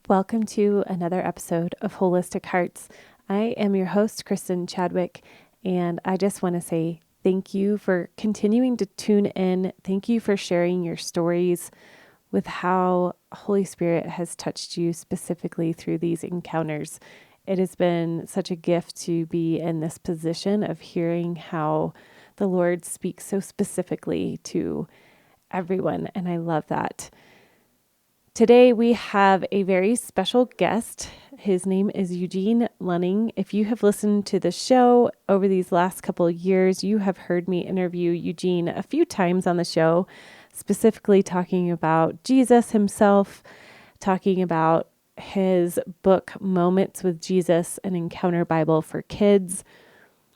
Welcome to another episode of Holistic Hearts. I am your host, Kristen Chadwick, and I just want to say thank you for continuing to tune in. Thank you for sharing your stories with how Holy Spirit has touched you specifically through these encounters. It has been such a gift to be in this position of hearing how the Lord speaks so specifically to everyone, and I love that. Today we have a very special guest. His name is Eugene Luning. If you have listened to the show over these last couple of years, you have heard me interview Eugene a few times on the show, specifically talking about Jesus himself, talking about his book, Moments with Jesus, an Encounter Bible for Kids.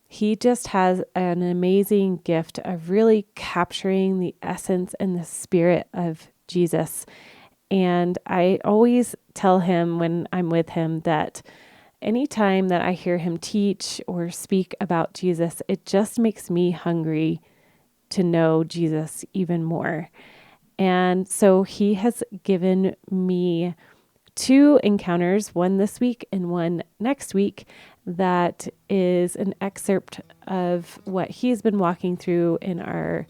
He just has an amazing gift of really capturing the essence and the spirit of Jesus. And I always tell him when I'm with him that anytime that I hear him teach or speak about Jesus, it just makes me hungry to know Jesus even more. And so he has given me 2 encounters, one this week and one next week, that is an excerpt of what he's been walking through in our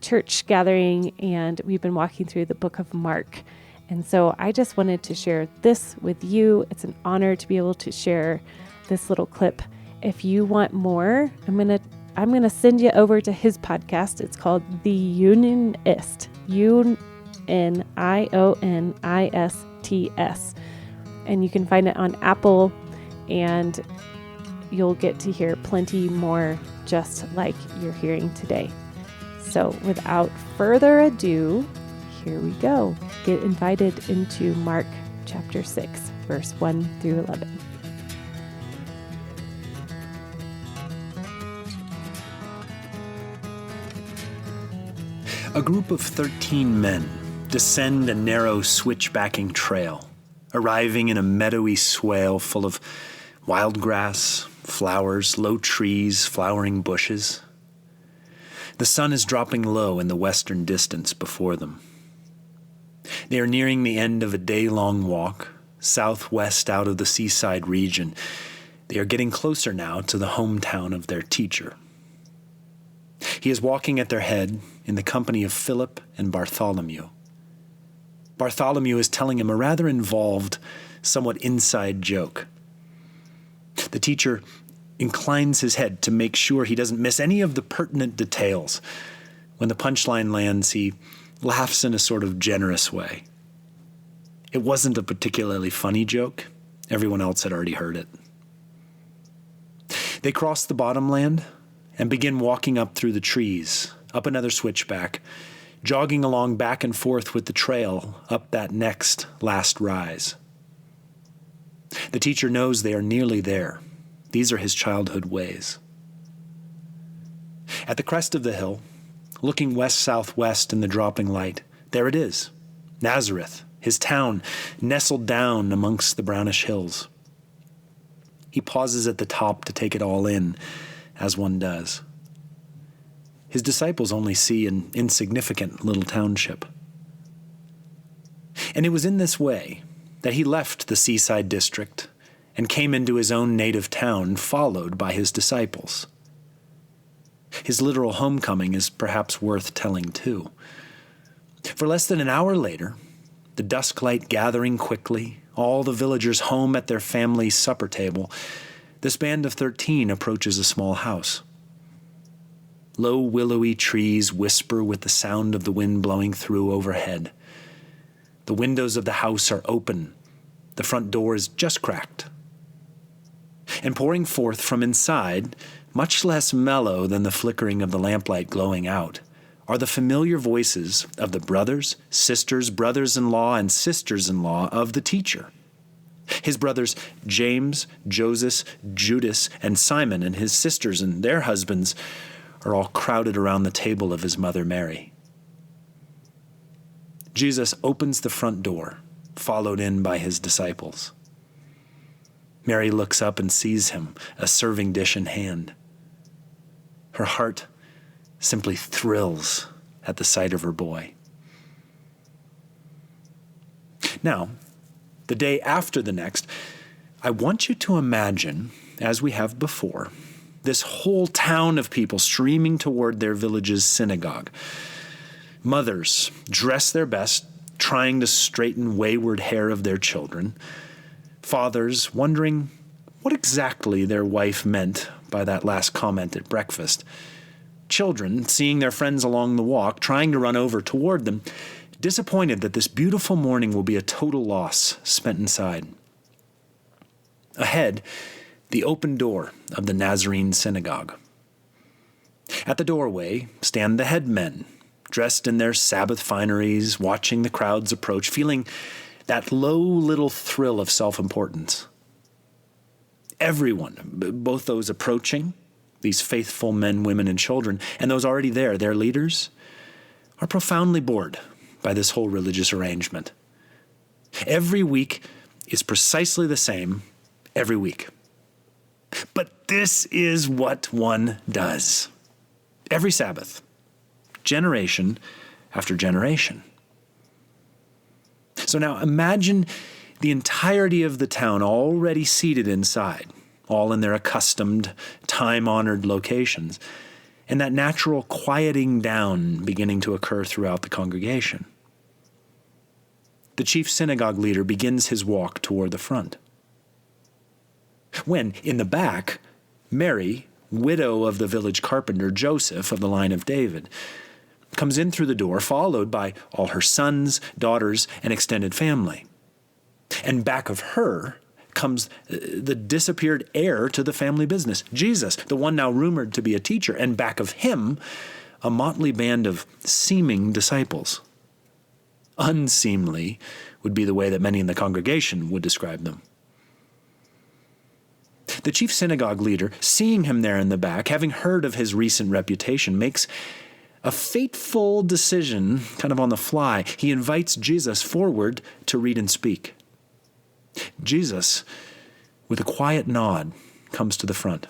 church gathering, and we've been walking through the book of Mark. And so I just wanted to share this with you. It's an honor to be able to share this little clip. If you want more, I'm gonna send you over to his podcast. It's called The Unionist, UNIONISTS, and you can find it on Apple, and you'll get to hear plenty more just like you're hearing today. So without further ado, here we go. Get invited into Mark chapter 6, verse 1 through 11. A group of 13 men descend a narrow switchbacking trail, arriving in a meadowy swale full of wild grass, flowers, low trees, flowering bushes. The sun is dropping low in the western distance before them. They are nearing the end of a day-long walk, southwest out of the seaside region. They are getting closer now to the hometown of their teacher. He is walking at their head in the company of Philip and Bartholomew. Bartholomew is telling him a rather involved, somewhat inside joke. The teacher inclines his head to make sure he doesn't miss any of the pertinent details. When the punchline lands, he laughs in a sort of generous way. It wasn't a particularly funny joke. Everyone else had already heard it. They cross the bottomland and begin walking up through the trees, up another switchback, jogging along back and forth with the trail up that next last rise. The teacher knows they are nearly there. These are his childhood ways. At the crest of the hill, looking west-southwest in the dropping light, there it is, Nazareth, his town, nestled down amongst the brownish hills. He pauses at the top to take it all in, as one does. His disciples only see an insignificant little township. And it was in this way that he left the seaside district and came into his own native town, followed by his disciples. His literal homecoming is perhaps worth telling too. For less than an hour later, the dusk light gathering quickly, all the villagers home at their family supper table, this band of 13 approaches a small house. Low willowy trees whisper with the sound of the wind blowing through overhead. The windows of the house are open. The front door is just cracked. And pouring forth from inside, much less mellow than the flickering of the lamplight glowing out, are the familiar voices of the brothers, sisters, brothers-in-law, and sisters-in-law of the teacher. His brothers James, Joseph, Judas, and Simon, and his sisters and their husbands are all crowded around the table of his mother Mary. Jesus opens the front door, followed in by his disciples. Mary looks up and sees him, a serving dish in hand. Her heart simply thrills at the sight of her boy. Now, the day after the next, I want you to imagine, as we have before, this whole town of people streaming toward their village's synagogue. Mothers dress their best, trying to straighten wayward hair of their children. Fathers wondering what exactly their wife meant by that last comment at breakfast. Children seeing their friends along the walk, trying to run over toward them, disappointed that this beautiful morning will be a total loss spent inside. Ahead, the open door of the Nazarene synagogue. At the doorway stand the headmen, dressed in their Sabbath fineries, watching the crowds approach, feeling that low little thrill of self-importance. Everyone, both those approaching, these faithful men, women, and children, and those already there, their leaders, are profoundly bored by this whole religious arrangement. Every week is precisely the same every week. But this is what one does. Every Sabbath, generation after generation. So now imagine the entirety of the town already seated inside, all in their accustomed, time-honored locations, and that natural quieting down beginning to occur throughout the congregation. The chief synagogue leader begins his walk toward the front. When, in the back, Mary, widow of the village carpenter Joseph of the line of David, comes in through the door, followed by all her sons, daughters, and extended family. And back of her comes the disappeared heir to the family business, Jesus, the one now rumored to be a teacher, and back of him, a motley band of seeming disciples. Unseemly would be the way that many in the congregation would describe them. The chief synagogue leader, seeing him there in the back, having heard of his recent reputation, makes a fateful decision kind of on the fly. He invites Jesus forward to read and speak. Jesus, with a quiet nod, comes to the front.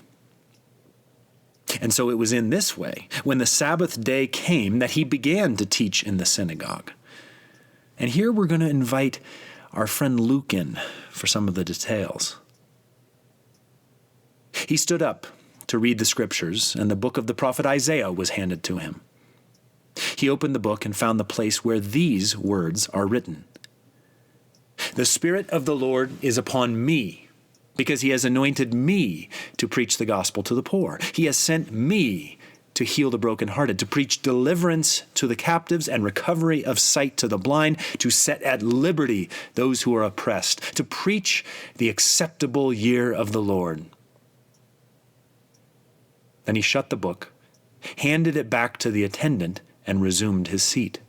And so it was in this way, when the Sabbath day came, that he began to teach in the synagogue. And here we're going to invite our friend Luke in for some of the details. He stood up to read the scriptures, and the book of the prophet Isaiah was handed to him. He opened the book and found the place where these words are written. The Spirit of the Lord is upon me, because he has anointed me to preach the gospel to the poor. He has sent me to heal the brokenhearted, to preach deliverance to the captives and recovery of sight to the blind, to set at liberty those who are oppressed, to preach the acceptable year of the Lord. Then he shut the book, handed it back to the attendant, and resumed his seat.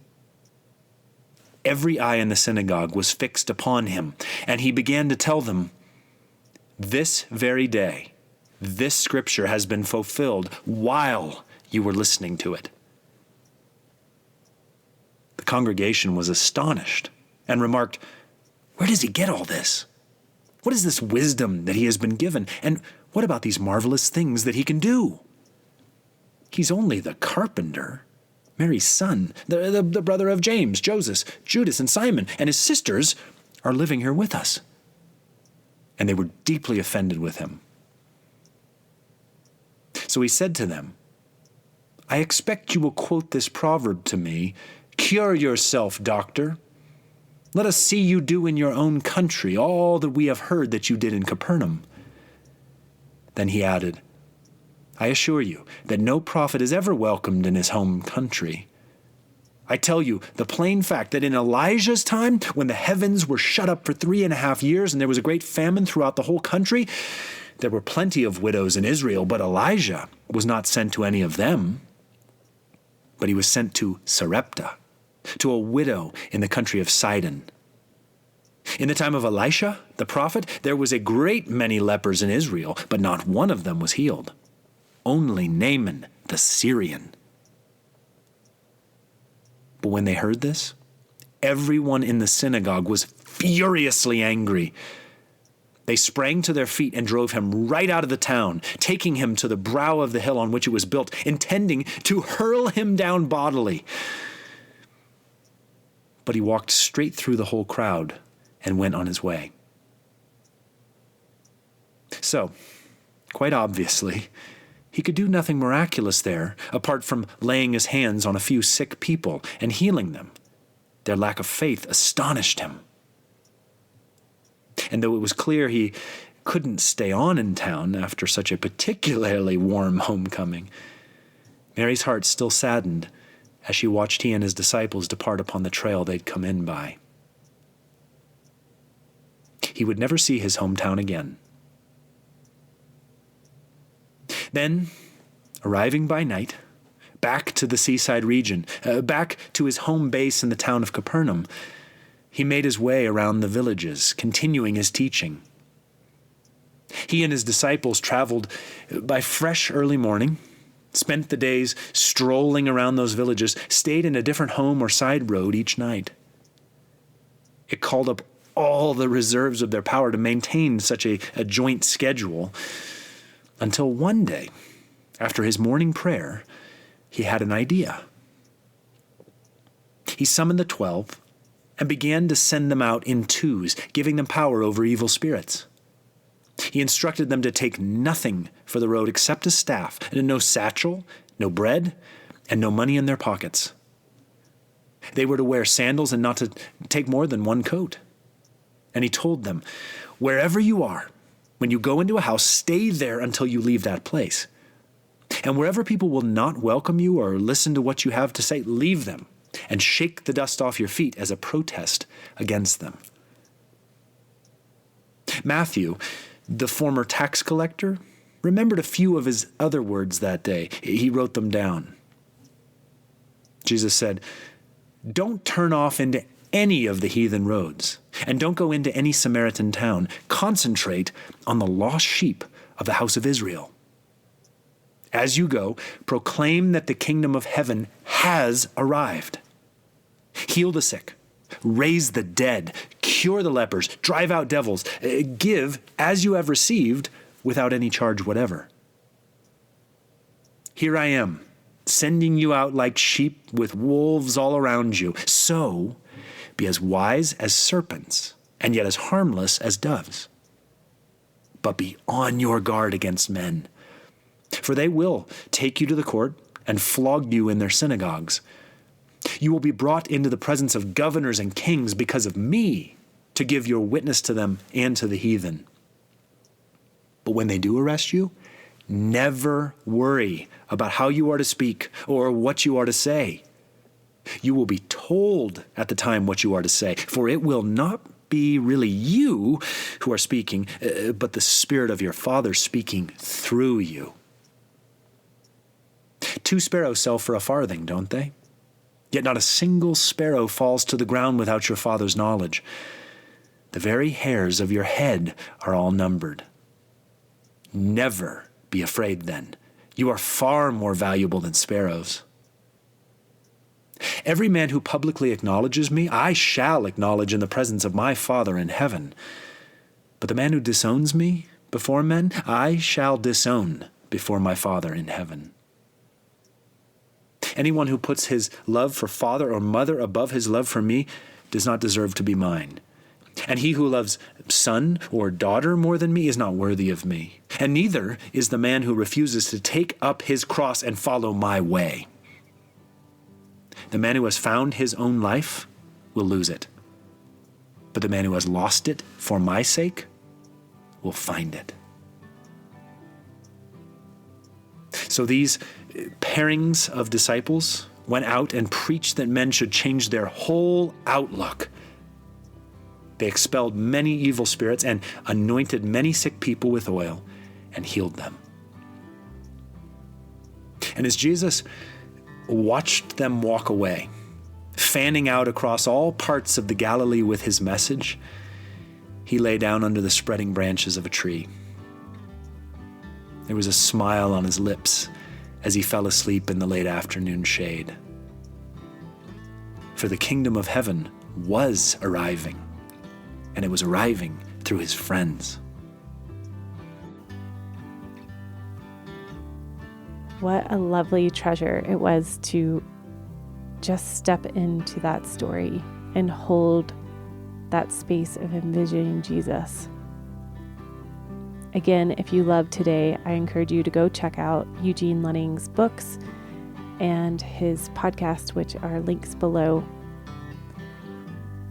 Every eye in the synagogue was fixed upon him, and he began to tell them, "This very day, this scripture has been fulfilled while you were listening to it." The congregation was astonished and remarked, "Where does he get all this? What is this wisdom that he has been given? And what about these marvelous things that he can do? He's only the carpenter, Mary's son, the brother of James, Joseph, Judas, and Simon, and his sisters are living here with us." And they were deeply offended with him. So he said to them, "I expect you will quote this proverb to me, 'Cure yourself, doctor. Let us see you do in your own country all that we have heard that you did in Capernaum.'" Then he added, "I assure you that no prophet is ever welcomed in his home country. I tell you the plain fact that in Elijah's time, when the heavens were shut up for 3.5 years and there was a great famine throughout the whole country, there were plenty of widows in Israel, but Elijah was not sent to any of them. But he was sent to Sarepta, to a widow in the country of Sidon. In the time of Elisha, the prophet, there was a great many lepers in Israel, but not one of them was healed. Only Naaman the Syrian." But when they heard this, everyone in the synagogue was furiously angry. They sprang to their feet and drove him right out of the town, taking him to the brow of the hill on which it was built, intending to hurl him down bodily. But he walked straight through the whole crowd and went on his way. So, quite obviously, he could do nothing miraculous there apart from laying his hands on a few sick people and healing them. Their lack of faith astonished him. And though it was clear he couldn't stay on in town after such a particularly warm homecoming, Mary's heart still saddened as she watched he and his disciples depart upon the trail they'd come in by. He would never see his hometown again. Then, arriving by night, back to the seaside region, back to his home base in the town of Capernaum, he made his way around the villages, continuing his teaching. He and his disciples traveled by fresh early morning, spent the days strolling around those villages, stayed in a different home or side road each night. It called up all the reserves of their power to maintain such a joint schedule, until one day, after his morning prayer, he had an idea. He summoned the 12 and began to send them out in twos, giving them power over evil spirits. He instructed them to take nothing for the road except a staff, and no satchel, no bread, and no money in their pockets. They were to wear sandals and not to take more than one coat. And he told them, "Wherever you are, when you go into a house, stay there until you leave that place. And wherever people will not welcome you or listen to what you have to say, leave them and shake the dust off your feet as a protest against them." Matthew, the former tax collector, remembered a few of his other words that day. He wrote them down. Jesus said, "Don't turn off into any of the heathen roads, and don't go into any Samaritan town. Concentrate on the lost sheep of the house of Israel. As you go, proclaim that the kingdom of heaven has arrived. Heal the sick, raise the dead, cure the lepers, drive out devils, give as you have received without any charge whatever. Here I am, sending you out like sheep with wolves all around you. So be as wise as serpents, and yet as harmless as doves. But be on your guard against men, for they will take you to the court and flog you in their synagogues. You will be brought into the presence of governors and kings because of me, to give your witness to them and to the heathen. But when they do arrest you, never worry about how you are to speak or what you are to say. You will be told at the time what you are to say, for it will not be really you who are speaking, but the Spirit of your Father speaking through you. 2 sparrows sell for a farthing, don't they? Yet not a single sparrow falls to the ground without your Father's knowledge. The very hairs of your head are all numbered. Never be afraid then. You are far more valuable than sparrows. Every man who publicly acknowledges me, I shall acknowledge in the presence of my Father in heaven. But the man who disowns me before men, I shall disown before my Father in heaven. Anyone who puts his love for father or mother above his love for me does not deserve to be mine. And he who loves son or daughter more than me is not worthy of me. And neither is the man who refuses to take up his cross and follow my way. The man who has found his own life will lose it. But the man who has lost it for my sake will find it. So these pairings of disciples went out and preached that men should change their whole outlook. They expelled many evil spirits and anointed many sick people with oil and healed them. And as Jesus watched them walk away, fanning out across all parts of the Galilee with his message, he lay down under the spreading branches of a tree. There was a smile on his lips as he fell asleep in the late afternoon shade. For the kingdom of heaven was arriving, and it was arriving through his friends. What a lovely treasure it was to just step into that story and hold that space of envisioning Jesus. Again, if you love today, I encourage you to go check out Eugene Luning's books and his podcast, which are links below.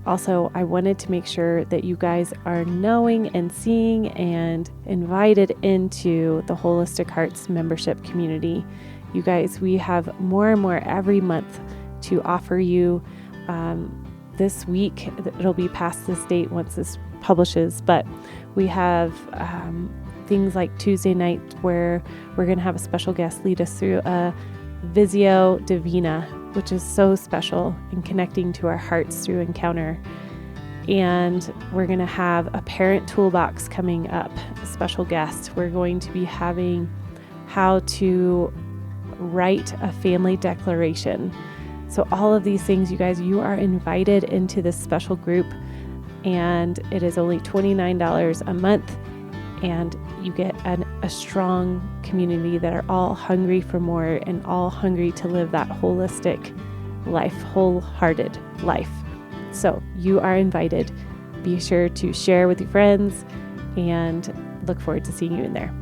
Also, I wanted to make sure that you guys are knowing and seeing and invited into the Holistic Hearts membership community. You guys, we have more and more every month to offer you. This week, it'll be past this date once this publishes, but we have things like Tuesday night where we're going to have a special guest lead us through a Visio Divina, which is so special in connecting to our hearts through encounter. And we're going to have a parent toolbox coming up, a special guest. We're going to be having how to write a family declaration. So all of these things, you guys, you are invited into this special group, and it is only $29 a month, and you get a strong community that are all hungry for more and all hungry to live that holistic life, wholehearted life. So you are invited. Be sure to share with your friends, and look forward to seeing you in there.